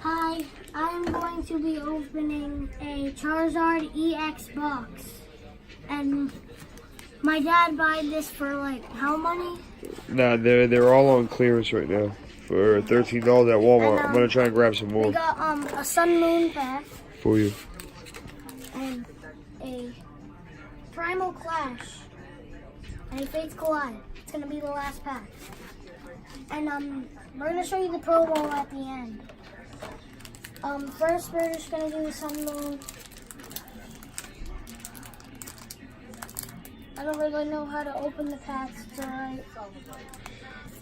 Hi, I'm going to be opening a Charizard EX box. And my dad bought this for like how money? Nah, they're all on clearance right now for $13 at Walmart. And, I'm gonna try and grab some more. We got a Sun Moon pack for you. and a Primal Clash and a Fates Collide. It's gonna be the last pack. And we're gonna show you the promo at the end. First we're just gonna do the Sun Moon. I don't really know how to open the packs, it's alright.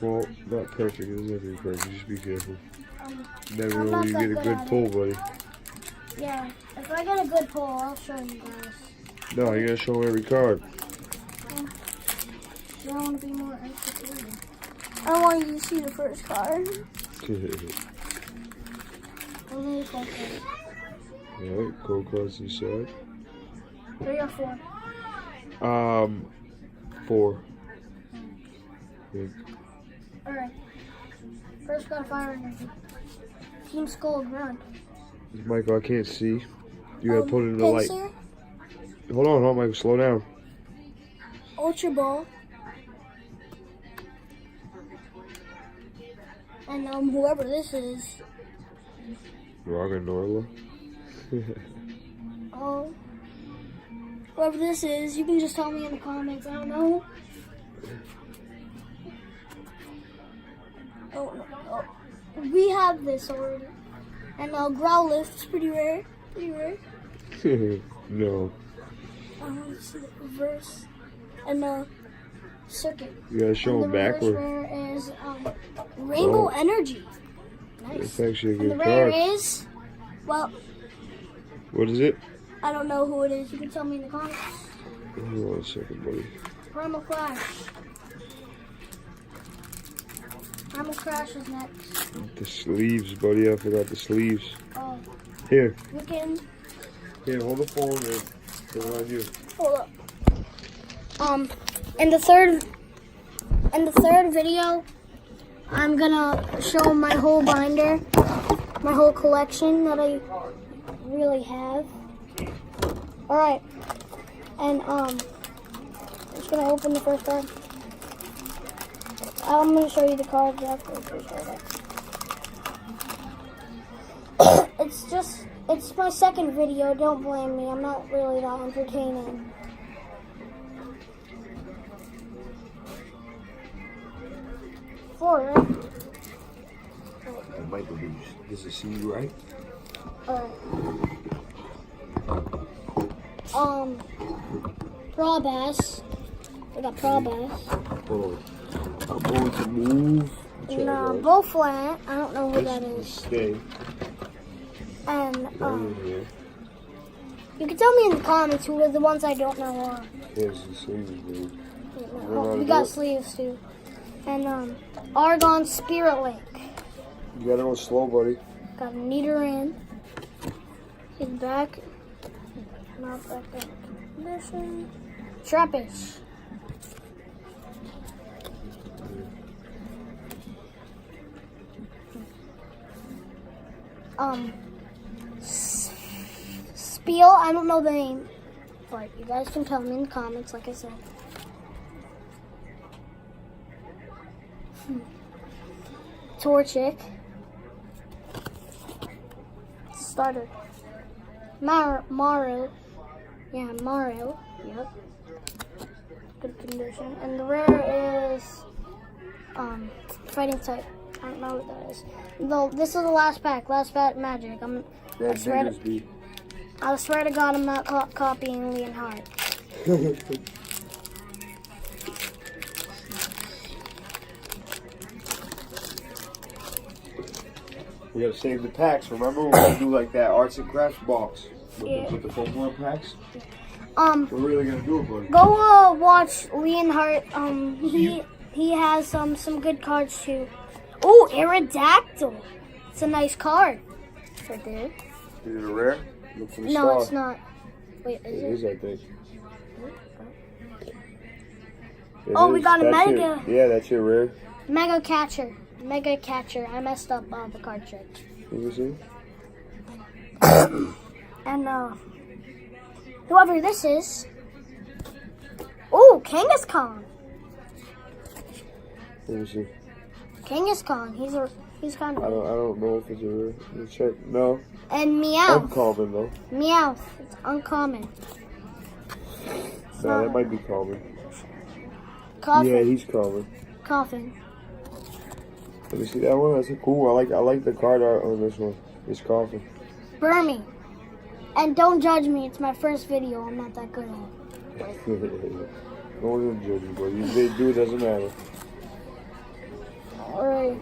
Well, not perfect. It doesn't have to be perfect. Just be careful. Never I'm know not when you that get a good good at pull, it. buddy. Yeah, if I get a good pull, I'll show you guys. No, you gotta show every card. I don't want to be more entertaining. I want you to see the first card. Only if I can. Alright, cold cards inside. 3 or 4. 4. Yeah. Alright. First got Fire Energy. Team Skull Grunt. Michael, I can't see. You gotta put it in the light. Pincer, Hold on, Michael, slow down. Ultra Ball, and whoever this is. Roggenrola. Whoever this is, you can just tell me in the comments. I don't know. Oh, we have this already. And Growlithe is pretty rare. No. Let's see the reverse. And Circuit. You gotta show And him the reverse backward. rare is Rainbow Energy. Nice. That's actually a And the good rare card. is, well, What is it? I don't know who it is. You can tell me in the comments. Hold on a second, buddy. Primal Clash. Primal Crash is next. The sleeves, buddy. I forgot the sleeves. Oh, Here. you can Here, hold the phone there. What do I do? hold up. In the third video, I'm gonna show my whole binder, my whole collection that I really have. All right, and I'm just gonna open the first card. I'm gonna show you the cards after the first card. It's my second video. Don't blame me. I'm not really that entertaining. Four, right? Michael, does it see you right? Alright. Probass. We got Probass. Hold on. I'm going to move. And Bowflant. I don't know who that is. Stay. And Right in here. you can tell me in the comments who are the ones I don't know are. Here's the sleeves, dude. Oh, we got sleeves too. And Argon Spirit Link. You gotta go slow, buddy. Got Nidoran. He's back. Not back in condition. Trappish. Spiel, I don't know the name, but you guys can tell me in the comments, like I said. Torchic. Starter. Mario. Yeah, Mario. Yep. Good condition. And the rare is fighting type. I don't know what that is. No, this is the last pack. Last pack magic. I swear to God, I'm not copying Leonhardt. We gotta save the packs. Remember, we're gonna do like that arts and crafts box with the Pokemon packs. We're really gonna do it, buddy. Go watch Leonhardt. He has some good cards too. Oh, Aerodactyl. It's a nice card. It's right there. Is it a rare? Look for the No, star. it's not. Wait, is It it? is, I think. It Oh, we is. got a That's Mega. Yeah, that's your rare. Mega Catcher. Mega Catcher. I messed up the card trick. You see? And whoever this is. Oh, Kangaskhan. Let me see. Kangaskhan. He's kind I of. don't know if it's a rare. Let me check. No. And Meowth. Uncommon though. Meowth. It's uncommon. Nah, that might be common. Coffin. Yeah, he's common. Coffin. Let me see that one. That's a cool. I like the card art on this one. It's coffin. Burmy. And don't judge me. It's my first video. I'm not that good at it. No one's gonna judge you, but you do. It doesn't matter. Alright.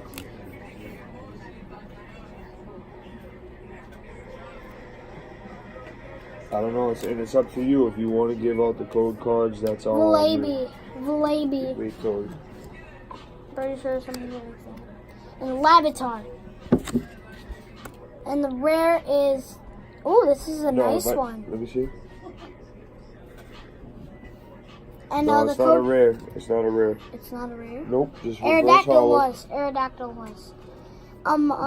I don't know. It's up to you if you want to give out the code cards. That's all. Valaby. Wait till. Pretty sure something like that. And Lavitar. And the rare is. Oh, this is a nice one. Let me see. And No, the it's not a code. rare. It's not a rare. It's not a rare. Nope, just reverse hollow. Aerodactyl was.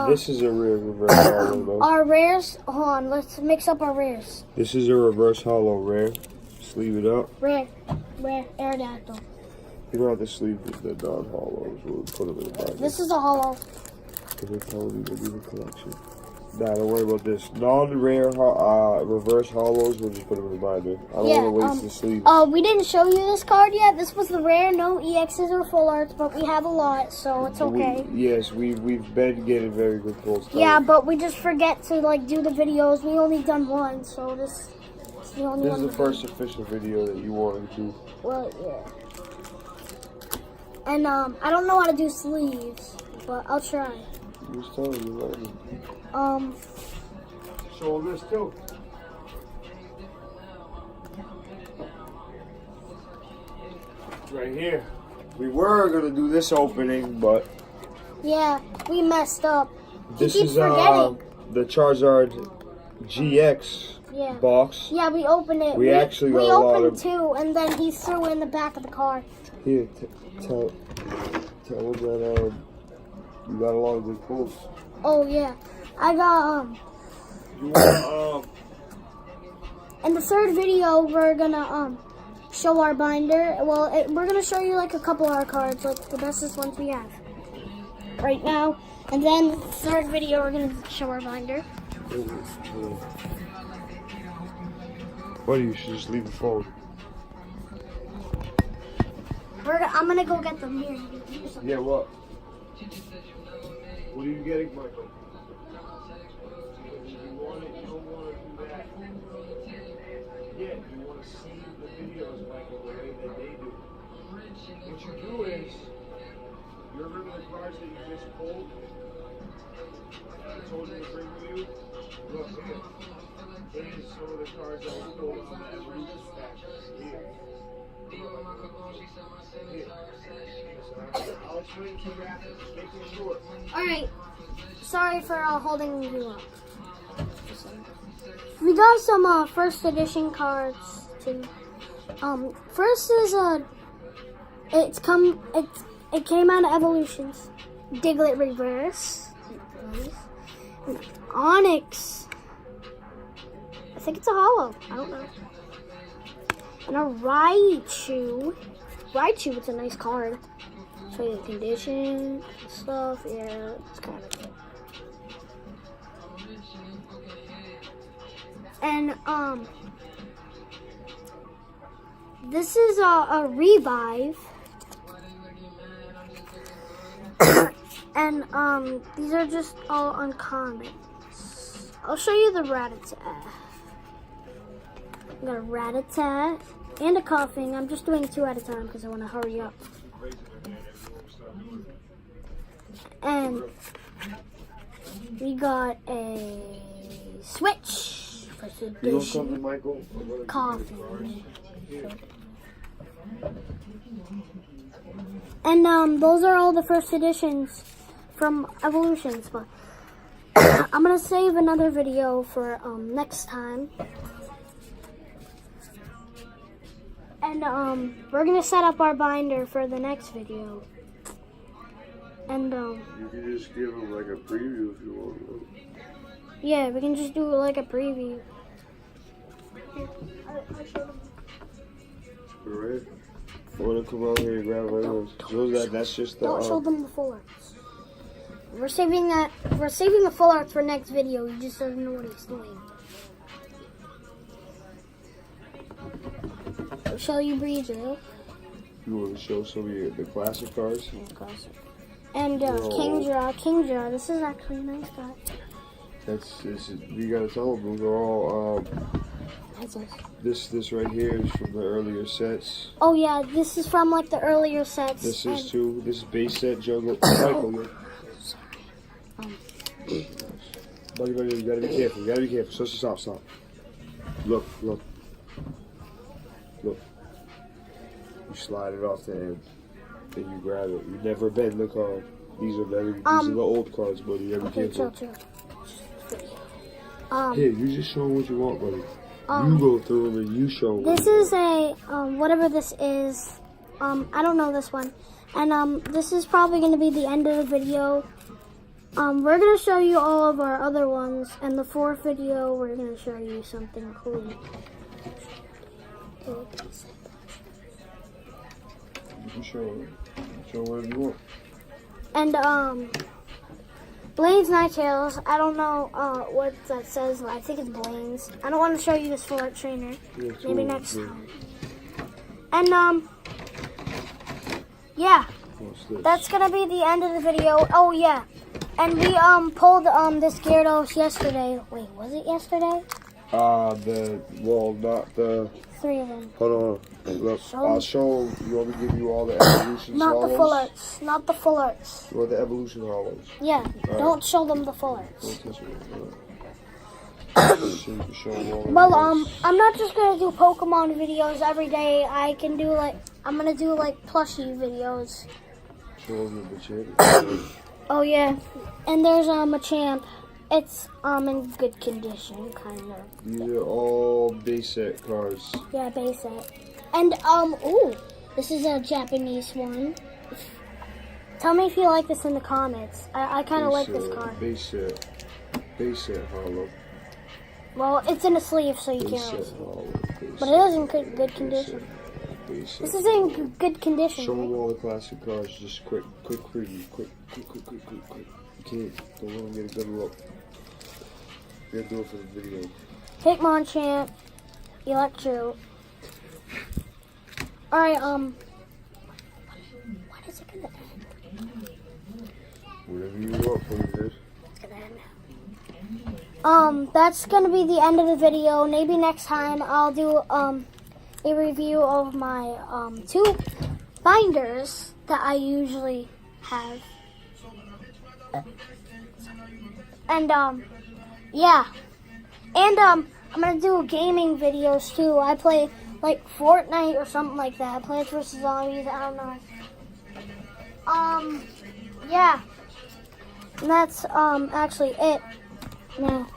This is a rare reverse hollow though. Our rares. Hold on. Let's mix up our rares. This is a reverse hollow rare. Sleeve it up. Rare. Aerodactyl. You don't have to sleeve the non-hollows. We'll put them in the binder. This is a hollow. Because they're telling you to do the collection. Nah, don't worry about this. Non-rare reverse hollows, we'll just put them in the binder. I don't want to waste the sleeves. We didn't show you this card yet. This was the rare, no EXs or full arts, but we have a lot, so it's okay. We've been getting very good pulls. Yeah, but we just forget to do the videos. We only done one, so this is the only one. This is the first official video that you wanted to do. Well, yeah. And I don't know how to do sleeves, but I'll try. I'm just telling you, learning. Show them this too. Right here. We were gonna do this opening, but yeah, we messed up. this is forgetting. The Charizard GX box. Yeah, we opened it. We actually got a lot opened of two, and then he threw it in the back of the car. Here, tell them that you got a lot of good pulls. Oh yeah, I got You want in the third video, we're gonna show our binder. Well, we're gonna show you a couple of our cards, the bestest ones we have right now. And then third video, we're gonna show our binder. What, you should just leave the phone. I'm gonna go get them here. Yeah, what? What are you getting, Michael? You don't want to do that. Yeah, you want to see the videos, Michael, the way that they do. What you do is, you remember the cards that you just pulled? I told you to bring with you? Look, here. Here's some of the cards that we pulled on the evolution pack. Here. I'll explain to you after. Just make it short. Alright, sorry for holding you up. We got some first edition cards too. First is it came out of Evolutions. Diglett Reverse. Onyx. I think it's a hollow. I don't know. And a Raichu. Raichu, it's a nice card. Show you the condition and stuff. Yeah, it's kind of good. And this is a revive. And these are just all uncommons. I'll show you the Rattata. I got a Rattata and a Coughing. I'm just doing 2 at a time because I want to hurry up. And we got a Switch first edition. Coffee. And those are all the first editions from Evolutions, but I'm gonna save another video for next time. And we're gonna set up our binder for the next video. And You can just give them like a preview if you want. yeah, we can just do like a preview. Alright. I want to come out here and grab one of those. So that's just the. Don't show them the full arts. We're saving that. We're saving the full arts for next video. He just doesn't know what he's doing. I'll show you Breezer. You want to show some of the classic cars? Yeah, classic. And Kingdra. This is actually a nice guy. You gotta tell them those are all. That's This right here is from the earlier sets. Oh yeah, this is from like the earlier sets. This is too. This is base set jungle. Michael, buddy, you gotta be careful. You gotta be careful. Stop. Look. You slide it off the end, and you grab it. You never bend the card. These are the old cards, buddy. You gotta be careful. Chill. Here, you just show them what you want, buddy. You go through them and you show them. This is a whatever this is. I don't know this one, and this is probably gonna be the end of the video. We're gonna show you all of our other ones, and the fourth video we're gonna show you something cool. You can show whatever you want. And Blaine's Nighttails. I don't know what that says. I think it's Blaine's. I don't want to show you this full art trainer. Yeah, Maybe next time. And yeah, that's gonna be the end of the video. Oh yeah, and we pulled this Gyarados yesterday. Wait, was it yesterday? Not the. 3 of them. Hold on. Look, I'll show. You want me to give you all the evolution Not hollows? the full arts. Not the full arts. You want the evolution hollows? Yeah. All Don't show them the full arts. Don't touch me. So you can show them all Well, those. I'm not just gonna do Pokemon videos every day. I'm gonna do like plushie videos. Show them the champion. Oh yeah, and there's a Machamp. It's in good condition, kind of. These are all base set cards. Yeah, base set. And ooh, this is a Japanese one. Tell me if you like this in the comments. I kind of like this card. Base set hollow. Well, it's in a sleeve, so you Base can't. set Really see. hollow. But it is in good condition. Base set. This is in good condition. Show Right? them all the classic cards. Just quick preview. Quick. You can't. Don't let them get a good look. You gotta do it for the video. Hitmonchan, Electro. Alright, what is it gonna end? Whatever you want for you, It's gonna end. That's gonna be the end of the video. Maybe next time I'll do a review of my 2 binders that I usually have. And yeah. And I'm gonna do gaming videos too. I play like Fortnite or something like that. Plants vs. Zombies, I don't know. Yeah. And that's actually it now.